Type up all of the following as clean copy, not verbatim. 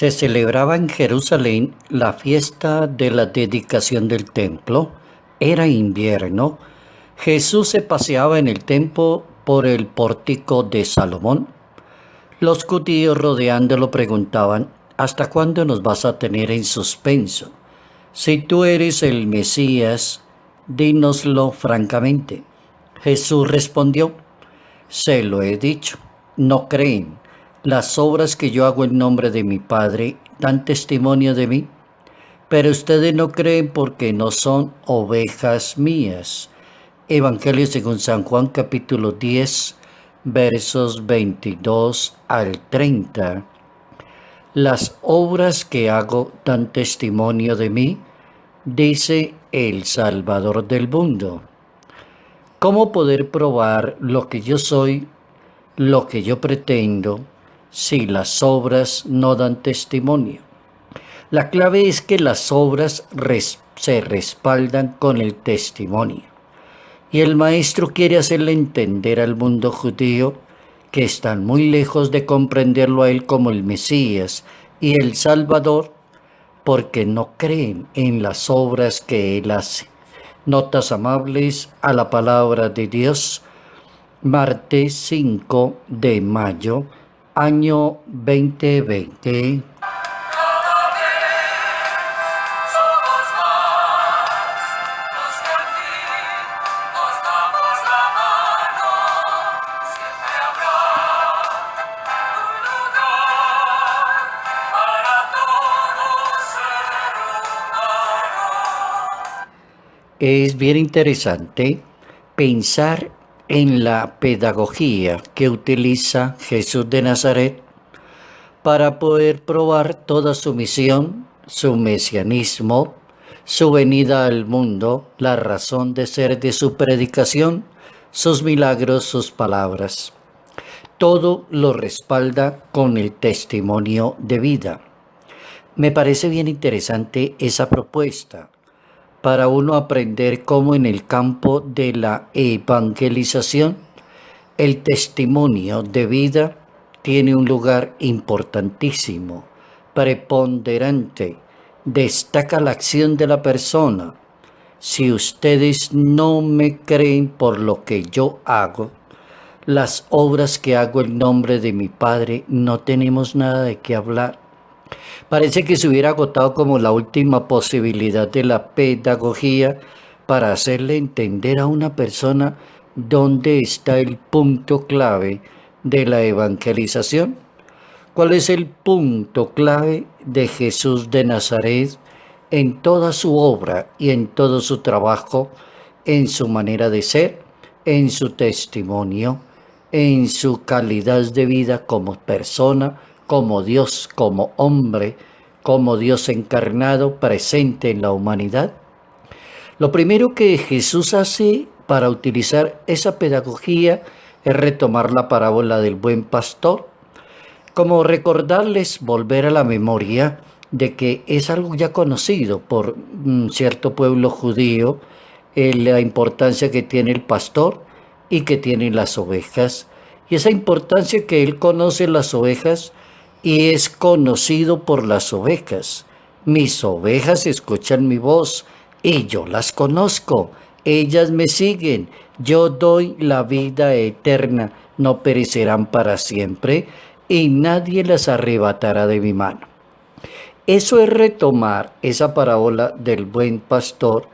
Se celebraba en Jerusalén la fiesta de la dedicación del templo. Era invierno. Jesús se paseaba en el templo por el pórtico de Salomón. Los judíos rodeándolo preguntaban: ¿hasta cuándo nos vas a tener en suspenso? Si tú eres el Mesías, dínoslo francamente. Jesús respondió: se lo he dicho, no creen. Las obras que yo hago en nombre de mi Padre dan testimonio de mí, pero ustedes no creen porque no son ovejas mías. Evangelio según San Juan capítulo 10, versos 22 al 30. Las obras que hago dan testimonio de mí, dice el Salvador del mundo. ¿Cómo poder probar lo que yo soy, lo que yo pretendo, si las obras no dan testimonio? La clave es que las obras se respaldan con el testimonio. Y el maestro quiere hacerle entender al mundo judío que están muy lejos de comprenderlo a él como el Mesías y el Salvador, porque no creen en las obras que él hace. Notas amables a la palabra de Dios, martes 5 de mayo, año 2020. Es bien interesante pensar en la pedagogía que utiliza Jesús de Nazaret para poder probar toda su misión, su mesianismo, su venida al mundo, la razón de ser de su predicación, sus milagros, sus palabras. Todo lo respalda con el testimonio de vida. Me parece bien interesante esa propuesta para uno aprender cómo en el campo de la evangelización el testimonio de vida tiene un lugar importantísimo, preponderante, destaca la acción de la persona. Si ustedes no me creen por lo que yo hago, las obras que hago en nombre de mi Padre, no tenemos nada de qué hablar. Parece que se hubiera agotado como la última posibilidad de la pedagogía para hacerle entender a una persona dónde está el punto clave de la evangelización. ¿Cuál es el punto clave de Jesús de Nazaret en toda su obra y en todo su trabajo, en su manera de ser, en su testimonio, en su calidad de vida como persona, como Dios, como hombre, como Dios encarnado presente en la humanidad? Lo primero que Jesús hace para utilizar esa pedagogía es retomar la parábola del buen pastor, como recordarles, volver a la memoria de que es algo ya conocido por cierto pueblo judío, la importancia que tiene el pastor y que tienen las ovejas, y esa importancia que él conoce las ovejas y es conocido por las ovejas. Mis ovejas escuchan mi voz y yo las conozco. Ellas me siguen. Yo doy la vida eterna. No perecerán para siempre y nadie las arrebatará de mi mano. Eso es retomar esa parábola del buen pastor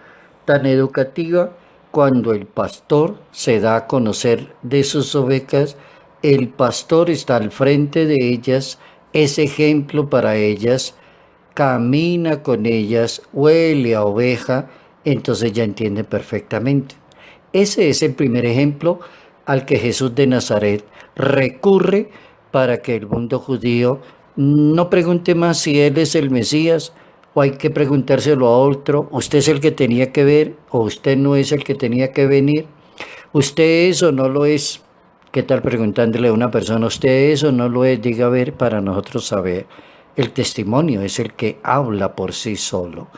tan educativa cuando el pastor se da a conocer de sus ovejas. El pastor está al frente de ellas, es ejemplo para ellas, camina con ellas, huele a oveja, entonces ya entiende perfectamente. Ese es el primer ejemplo al que Jesús de Nazaret recurre para que el mundo judío no pregunte más si Él es el Mesías o hay que preguntárselo a otro. Usted es el que tenía que ver o usted no es el que tenía que venir. Usted es o no lo es. ¿Qué tal preguntándole a una persona, usted es o no lo es? Diga a ver para nosotros saber. El testimonio es el que habla por sí solo.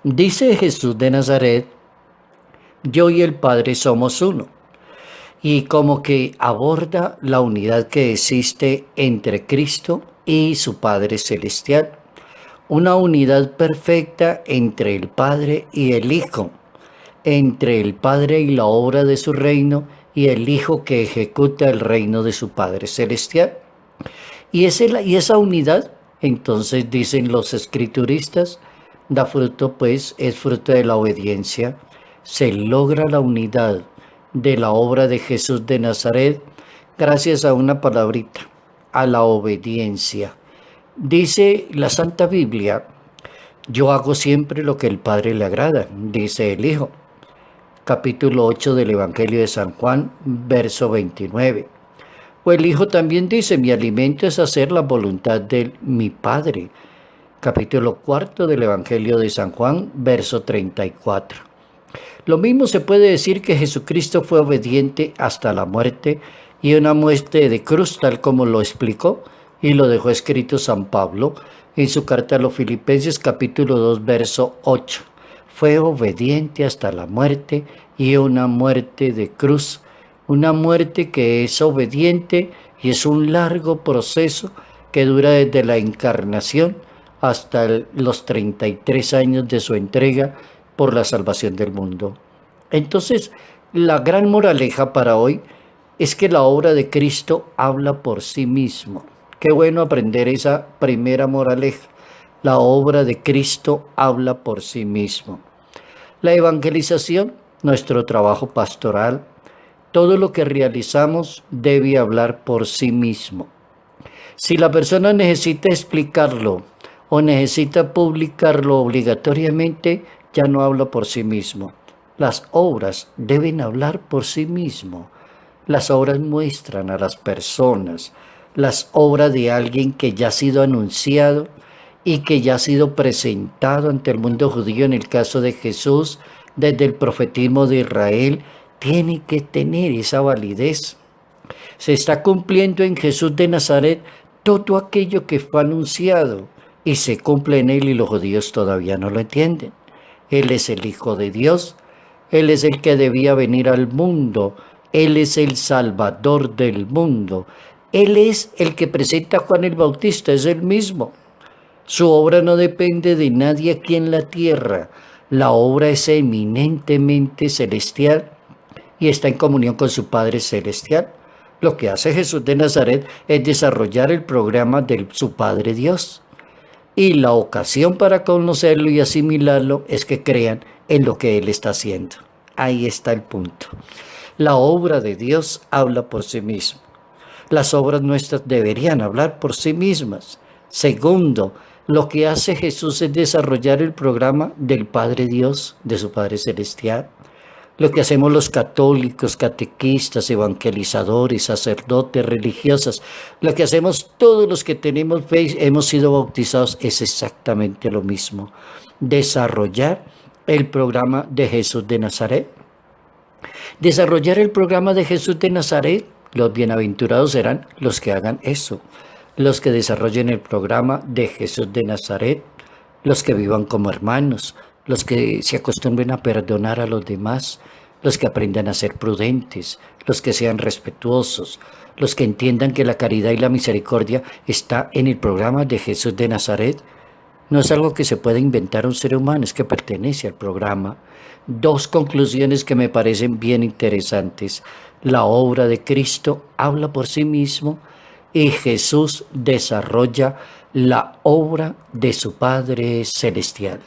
Dice Jesús de Nazaret: yo y el Padre somos uno. Y como que aborda la unidad que existe entre Cristo y su Padre Celestial. Una unidad perfecta entre el Padre y el Hijo, entre el Padre y la obra de su reino y el Hijo que ejecuta el reino de su Padre Celestial. Y esa unidad, entonces dicen los escrituristas, da fruto, pues es fruto de la obediencia. Se logra la unidad de la obra de Jesús de Nazaret gracias a una palabrita, a la obediencia. Dice la Santa Biblia, yo hago siempre lo que el Padre le agrada, dice el Hijo. Capítulo 8 del Evangelio de San Juan, verso 29. O el Hijo también dice, mi alimento es hacer la voluntad de mi Padre. Capítulo 4 del Evangelio de San Juan, verso 34. Lo mismo se puede decir que Jesucristo fue obediente hasta la muerte y una muerte de cruz, tal como lo explicó y lo dejó escrito San Pablo en su carta a los Filipenses capítulo 2, verso 8. Fue obediente hasta la muerte y una muerte de cruz, una muerte que es obediente y es un largo proceso que dura desde la encarnación hasta los 33 años de su entrega por la salvación del mundo. Entonces, la gran moraleja para hoy es que la obra de Cristo habla por sí mismo. Qué bueno aprender esa primera moraleja. La obra de Cristo habla por sí mismo. La evangelización, nuestro trabajo pastoral, todo lo que realizamos debe hablar por sí mismo. Si la persona necesita explicarlo o necesita publicarlo obligatoriamente, ya no habla por sí mismo. Las obras deben hablar por sí mismo. Las obras muestran a las personas, las obras de alguien que ya ha sido anunciado y que ya ha sido presentado ante el mundo judío en el caso de Jesús, desde el profetismo de Israel, tiene que tener esa validez. Se está cumpliendo en Jesús de Nazaret todo aquello que fue anunciado y se cumple en él y los judíos todavía no lo entienden. Él es el Hijo de Dios, Él es el que debía venir al mundo, Él es el Salvador del mundo, Él es el que presenta a Juan el Bautista, es el mismo. Su obra no depende de nadie aquí en la tierra, la obra es eminentemente celestial y está en comunión con su Padre Celestial. Lo que hace Jesús de Nazaret es desarrollar el programa de su Padre Dios. Y la ocasión para conocerlo y asimilarlo es que crean en lo que Él está haciendo. Ahí está el punto. La obra de Dios habla por sí misma. Las obras nuestras deberían hablar por sí mismas. Segundo, lo que hace Jesús es desarrollar el programa del Padre Dios, de su Padre Celestial. Lo que hacemos los católicos, catequistas, evangelizadores, sacerdotes, religiosas, lo que hacemos todos los que tenemos fe, hemos sido bautizados, es exactamente lo mismo. Desarrollar el programa de Jesús de Nazaret. Desarrollar el programa de Jesús de Nazaret, los bienaventurados serán los que hagan eso, los que desarrollen el programa de Jesús de Nazaret, los que vivan como hermanos, los que se acostumbren a perdonar a los demás, los que aprendan a ser prudentes, los que sean respetuosos, los que entiendan que la caridad y la misericordia está en el programa de Jesús de Nazaret. No es algo que se pueda inventar un ser humano, es que pertenece al programa. Dos conclusiones que me parecen bien interesantes. La obra de Cristo habla por sí mismo y Jesús desarrolla la obra de su Padre Celestial.